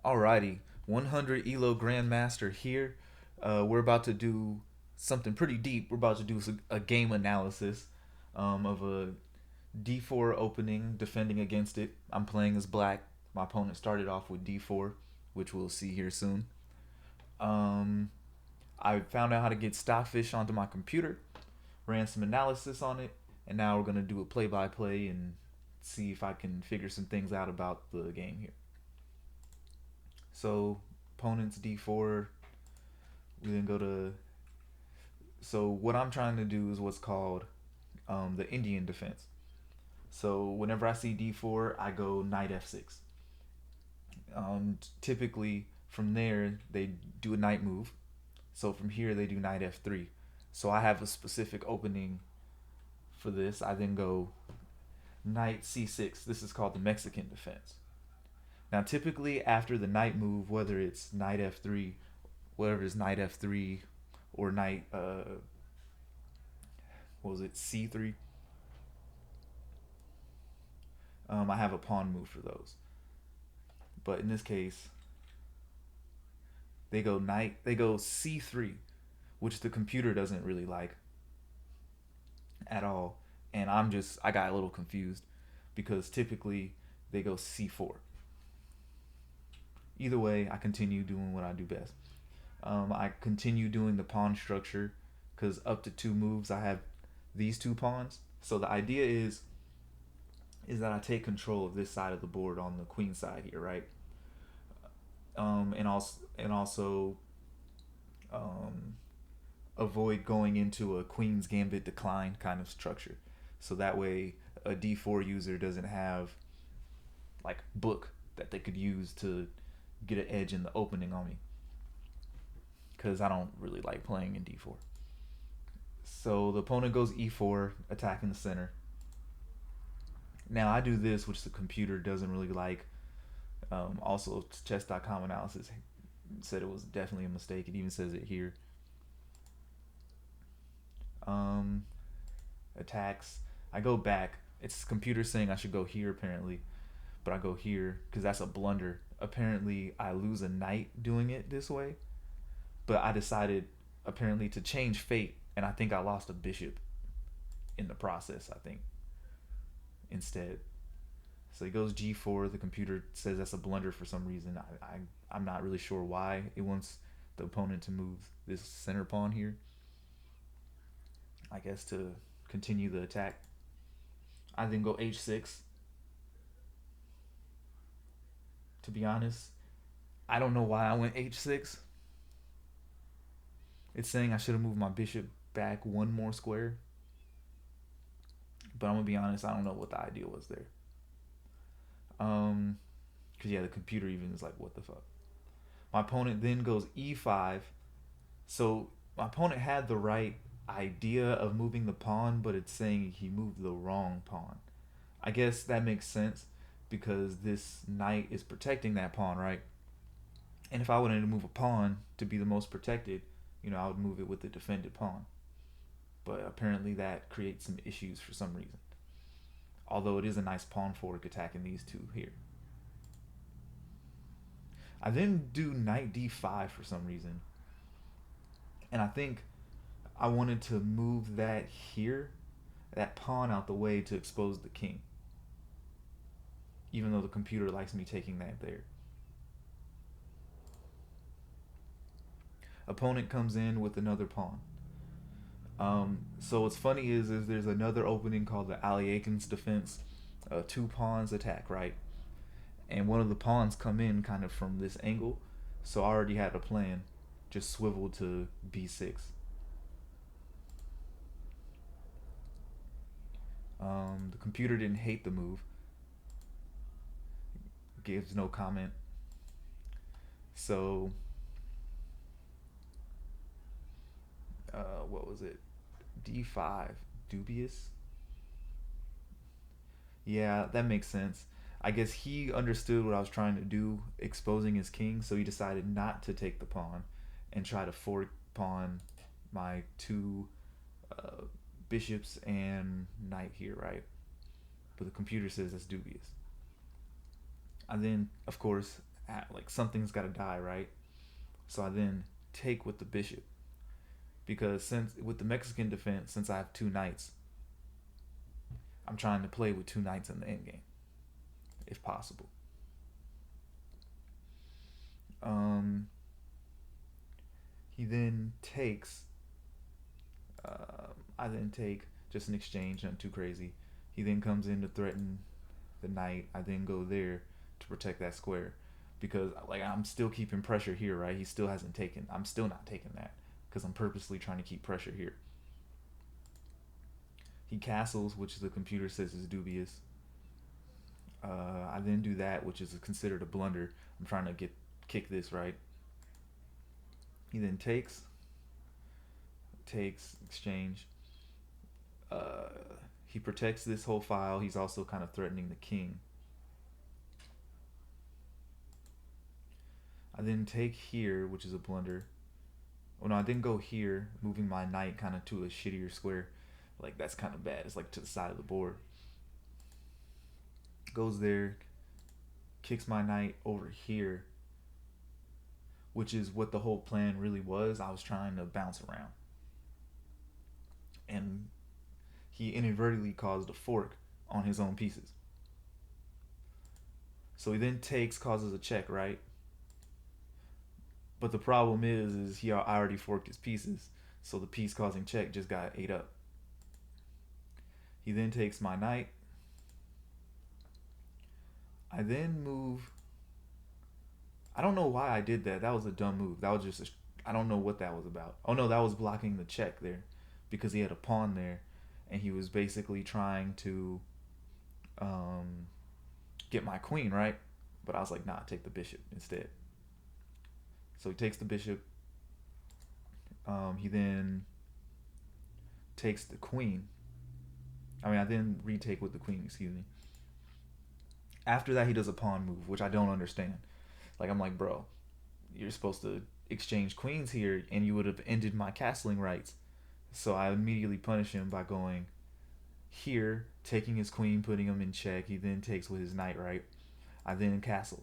Alrighty, 100 Elo Grandmaster here. We're about to do something pretty deep. We're about to do a game analysis of a D4 opening, defending against it. I'm playing as black. My opponent started off with D4, which we'll see here soon. Um, I found out how to get Stockfish onto my computer, ran some analysis on it, and now we're going to do a play by play and see if I can figure some things out about the game here. So opponent's d4. We then go to. So what I'm trying to do is what's called the Indian defense. So whenever I see d4, I go knight f6. Typically from there they do a knight move. So from here they do knight f3. So I have a specific opening for this. I then go knight c6. This is called the Mexican defense. Now, typically after the knight move, whether it's knight f3, whatever it is, knight f3, or knight, what was it, c3, I have a pawn move for those. But in this case, they go c3, which the computer doesn't really like at all. And I got a little confused because typically they go c4. Either way, I continue doing what I do best. I continue doing the pawn structure because up to two moves I have these two pawns. So the idea is that I take control of this side of the board on the queen side here, right? And also um, avoid going into a queen's gambit decline kind of structure. So that way a d4 user doesn't have like book that they could use to get an edge in the opening on me, because I don't really like playing in d4. So the opponent goes e4, attacking the center. Now I do this, which the computer doesn't really like. Also, chess.com analysis said it was definitely a mistake. It even says it here. Um, Attacks. I go back. It's computer saying I should go here apparently, but I go here because that's a blunder. Apparently, I lose a knight doing it this way, but I decided apparently to change fate, and I think I lost a bishop in the process. I think instead. So he goes g4. The computer says that's a blunder for some reason. I'm not really sure why it wants the opponent to move this center pawn here. I guess to continue the attack. I then go h6. To be honest, I don't know why I went h6. It's saying I should have moved my bishop back one more square, but I'm gonna be honest, I don't know what the idea was there. Cause yeah, the computer even is like, what the fuck. My opponent then goes e5. So my opponent had the right idea of moving the pawn, but it's saying he moved the wrong pawn. I guess that makes sense because this knight is protecting that pawn, right? And if I wanted to move a pawn to be the most protected, I would move it with the defended pawn. But apparently that creates some issues for some reason. Although it is a nice pawn fork attacking these two here. I then do knight d5 for some reason. And I think I wanted to move that here, that pawn out the way to expose the king. Even though the computer likes me taking that there. Opponent comes in with another pawn. So what's funny is there's another opening called the Aliakin's defense, two pawns attack, right? And one of the pawns come in kind of from this angle, so I already had a plan, just swivel to b6. The computer didn't hate the move, gives no comment. So, what was it? D5, dubious. Yeah, that makes sense. I guess he understood what I was trying to do, exposing his king, so he decided not to take the pawn and try to fork pawn my two uh, bishops and knight here, right? But the computer says that's dubious. I then, of course, like something's got to die, right? So I then take with the bishop because since with the Mexican defense, since I have two knights, I'm trying to play with two knights in the endgame, if possible. Um, he then takes. I then take just an exchange, nothing too crazy. He then comes in to threaten the knight. I then go there to protect that square because like I'm still keeping pressure here, right? He still hasn't taken. I'm still not taking that because I'm purposely trying to keep pressure here. He castles, which the computer says is dubious. I then do that, which is considered a blunder. I'm trying to kick this right. He then takes exchange. Uh, he protects this whole file. He's also kind of threatening the king. I then take here, which is a blunder. Oh no, I didn't go here, moving my knight kind of to a shittier square. Like that's kind of bad. It's like to the side of the board. Goes there, kicks my knight over here, which is what the whole plan really was. I was trying to bounce around. And he inadvertently caused a fork on his own pieces. So he then causes a check, right? But the problem is I already forked his pieces, so the piece causing check just got ate up. He then takes my knight. I then move. I don't know why I did that. That was a dumb move. That was just I don't know what that was about. Oh no, that was blocking the check there, because he had a pawn there, and he was basically trying to get my queen, right? But I was like, nah, take the bishop instead. So he takes the bishop. He then takes the queen. I then retake with the queen, excuse me. After that, he does a pawn move, which I don't understand. Like, I'm like, bro, you're supposed to exchange queens here, and you would have ended my castling rights. So I immediately punish him by going here, taking his queen, putting him in check. He then takes with his knight, right? I then castle.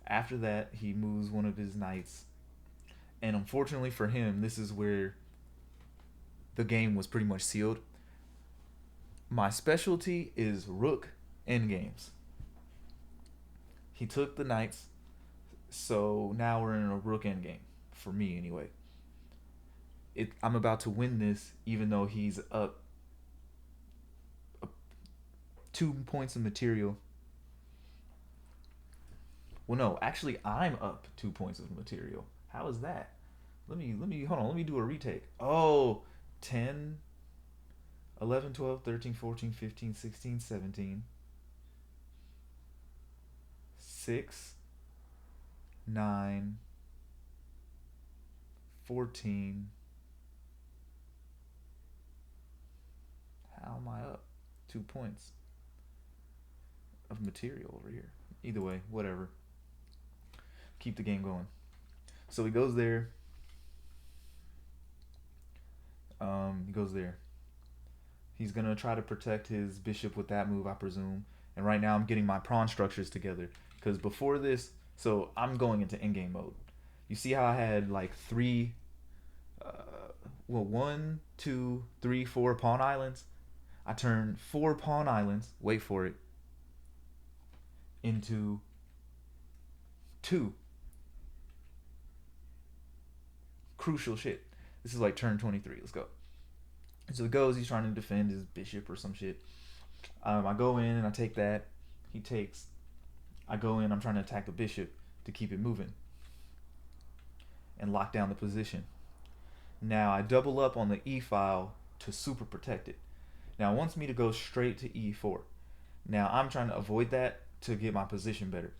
After that, he moves one of his knights. And unfortunately for him, this is where the game was pretty much sealed. My specialty is rook endgames. He took the knights, so now we're in a rook endgame. For me, anyway. I'm about to win this, even though he's up 2 points of material. Well, no, actually, I'm up 2 points of material. How is that? Let me hold on. Let me do a retake. Oh, 10, 11, 12, 13, 14, 15, 16, 17, 6, 9, 14. How am I up 2 points of material over here? Either way, whatever. Keep the game going. So he goes there. He goes there. He's gonna try to protect his bishop with that move, I presume. And right now I'm getting my pawn structures together, because before this, so I'm going into endgame mode. You see how I had like three, 1, 2, 3, 4 pawn islands. I turned 4 pawn islands. Wait for it. Into 2. Crucial shit. This is like turn 23. Let's go. So it goes. He's trying to defend his bishop or some shit. I go in and I take that. He takes. I go in. I'm trying to attack the bishop to keep it moving and lock down the position. Now I double up on the E file to super protect it. Now it wants me to go straight to E4. Now I'm trying to avoid that to get my position better.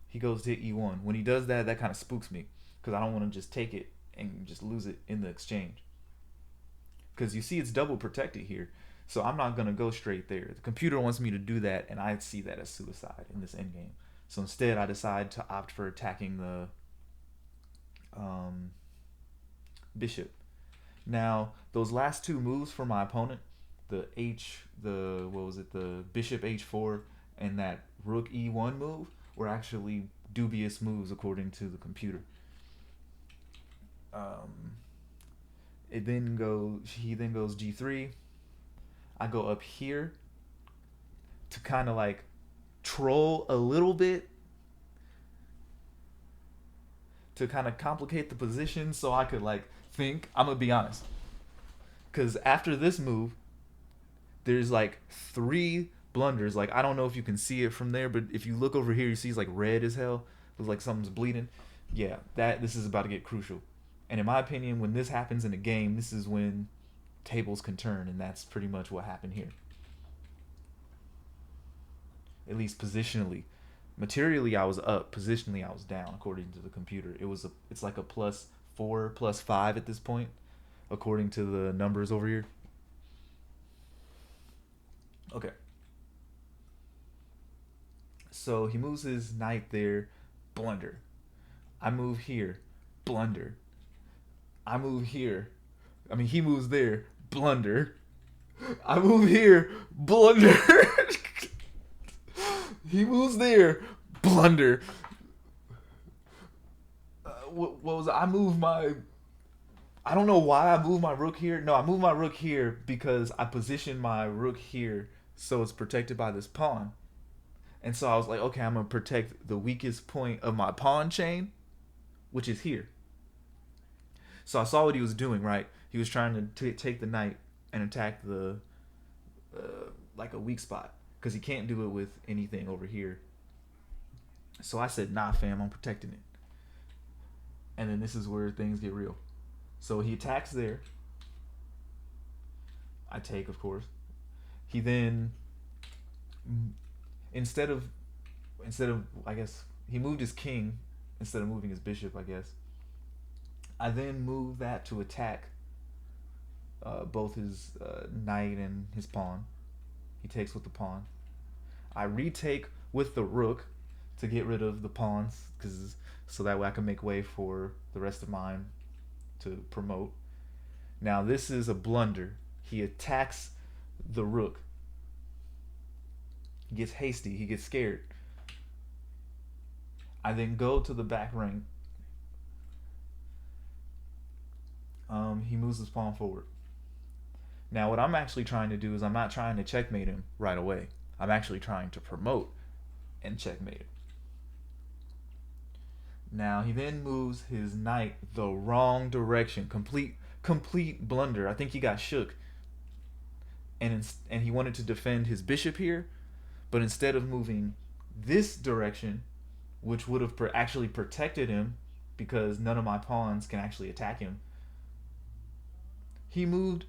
He goes to E1. When he does that, that kind of spooks me, because I don't want to just take it and just lose it in the exchange. Because you see it's double protected here. So I'm not going to go straight there. The computer wants me to do that, and I see that as suicide in this endgame. So instead, I decide to opt for attacking the bishop. Now, those last 2 moves for my opponent, the bishop H4 and that rook E1 move, were actually dubious moves according to the computer. Um, it then goes. He then goes g3. I go up here to kind of like troll a little bit to kind of complicate the position so I could like think. I'm gonna be honest, because after this move, there's like three blunders. Like I don't know if you can see it from there, but if you look over here, you see it's like red as hell. Looks like something's bleeding. Yeah, that this is about to get crucial. And in my opinion, when this happens in a game, this is when tables can turn, and that's pretty much what happened here. At least positionally. Materially, I was up. Positionally, I was down. According to the computer, it's like a +4, +5 at this point, according to the numbers over here. Okay. So he moves his knight there, blunder. I move here, blunder. I move here. I mean, he moves there, blunder. I move here, blunder. He moves there, blunder. What was I move my? I don't know why I moved my rook here. No, I moved my rook here because I positioned my rook here so it's protected by this pawn. And so I was like, okay, I'm gonna protect the weakest point of my pawn chain, which is here. So I saw what he was doing, right? He was trying to take the knight and attack the like a weak spot because he can't do it with anything over here. So I said, nah, fam, I'm protecting it. And then this is where things get real. So he attacks there. I take, of course. He then instead of I guess he moved his king instead of moving his bishop, I guess. I then move that to attack both his knight and his pawn. He takes with the pawn. I retake with the rook to get rid of the pawns, so that way I can make way for the rest of mine to promote. Now this is a blunder. He attacks the rook. He gets hasty. He gets scared. I then go to the back rank. He moves his pawn forward. Now what I'm actually trying to do is I'm not trying to checkmate him right away. I'm actually trying to promote and checkmate him. Now he then moves his knight the wrong direction. Complete blunder. I think he got shook. And he wanted to defend his bishop here, but instead of moving this direction, which would have actually protected him because none of my pawns can actually attack him, he moved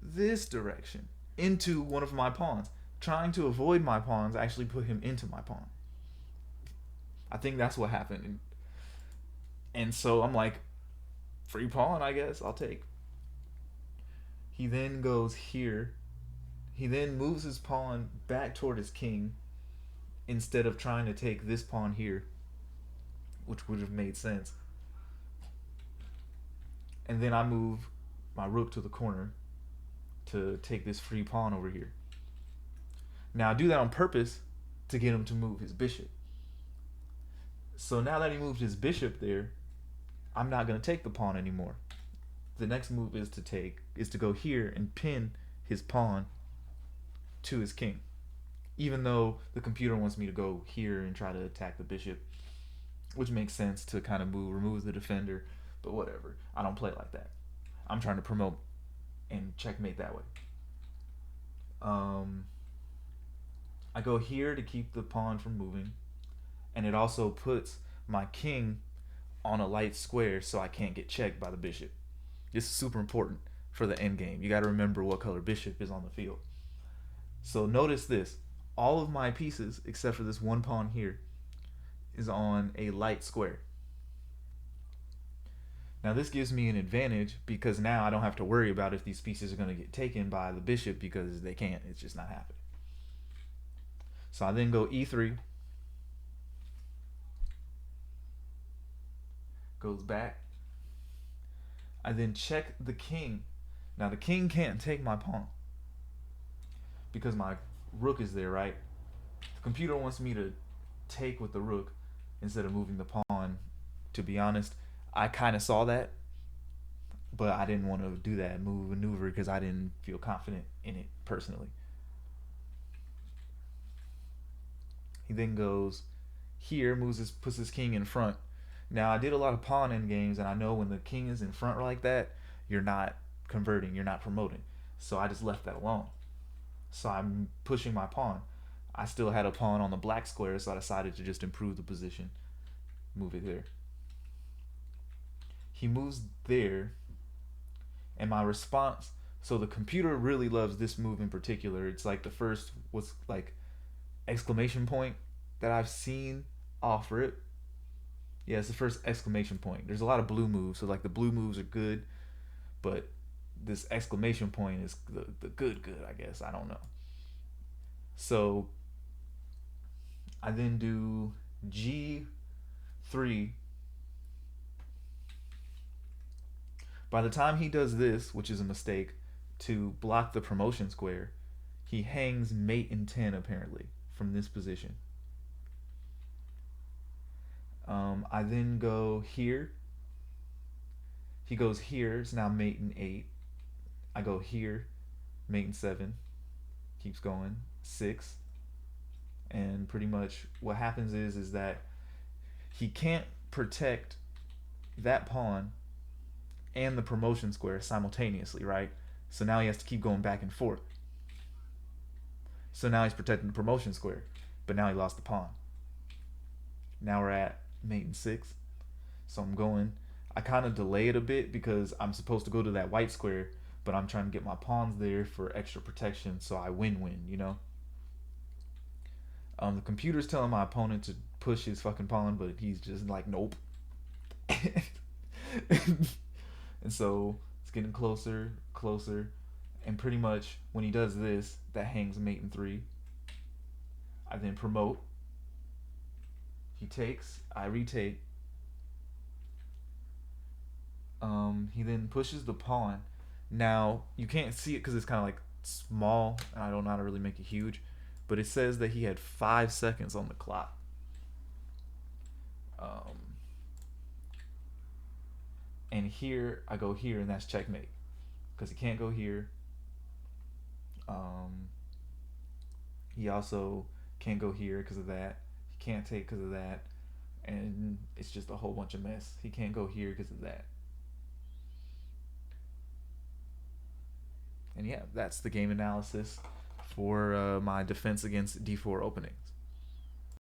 this direction into one of my pawns. Trying to avoid my pawns actually put him into my pawn. I think that's what happened. And so I'm like, free pawn, I guess, I'll take. He then goes here. He then moves his pawn back toward his king instead of trying to take this pawn here, which would have made sense. And then I move my rook to the corner to take this free pawn over here. Now I do that on purpose to get him to move his bishop. So now that he moved his bishop there, I'm not going to take the pawn anymore. The next move is to go here and pin his pawn to his king. Even though the computer wants me to go here and try to attack the bishop, which makes sense to kind of remove the defender, but whatever. I don't play it like that. I'm trying to promote and checkmate that way. I go here to keep the pawn from moving, and it also puts my king on a light square so I can't get checked by the bishop. This is super important for the end game. You got to remember what color bishop is on the field. So notice this. All of my pieces, except for this one pawn here, is on a light square. Now this gives me an advantage because now I don't have to worry about if these pieces are going to get taken by the bishop because they can't. It's just not happening. So I then go e3. Goes back. I then check the king. Now the king can't take my pawn because my rook is there, right? The computer wants me to take with the rook instead of moving the pawn. To be honest, I kind of saw that, but I didn't want to do that move maneuver because I didn't feel confident in it personally. He then goes here, puts his king in front. Now I did a lot of pawn end games, and I know when the king is in front like that, you're not converting, you're not promoting. So I just left that alone. So I'm pushing my pawn. I still had a pawn on the black square, so I decided to just improve the position, move it there. He moves there, and my response. So the computer really loves this move in particular. It's like the first what's like exclamation point that I've seen offer it. Yeah, it's the first exclamation point. There's a lot of blue moves, so like the blue moves are good, but this exclamation point is the good, I guess. I don't know. So I then do G3. By the time he does this, which is a mistake, to block the promotion square, he hangs mate in 10 apparently from this position. I then go here. He goes here. It's now mate in 8. I go here, mate in 7. Keeps going. 6. And pretty much what happens is that he can't protect that pawn and the promotion square simultaneously, right? So now he has to keep going back and forth. So now he's protecting the promotion square, but now he lost the pawn. Now we're at mate in 6. So I'm going. I kind of delay it a bit because I'm supposed to go to that white square, but I'm trying to get my pawns there for extra protection, so I win-win, you know? The computer's telling my opponent to push his fucking pawn, but he's just like, nope. And so it's getting closer, closer, and pretty much when he does this, that hangs mate in 3. I then promote. He takes. I retake. He then pushes the pawn. Now you can't see it because it's kind of like small, and I don't know how to really make it huge. But it says that he had 5 seconds on the clock. Um, and here I go here, and that's checkmate because he can't go here. Um, he also can't go here because of that. He can't take because of that, and it's just a whole bunch of mess. He can't go here because of that. And yeah, that's the game analysis for my defense against d4 openings.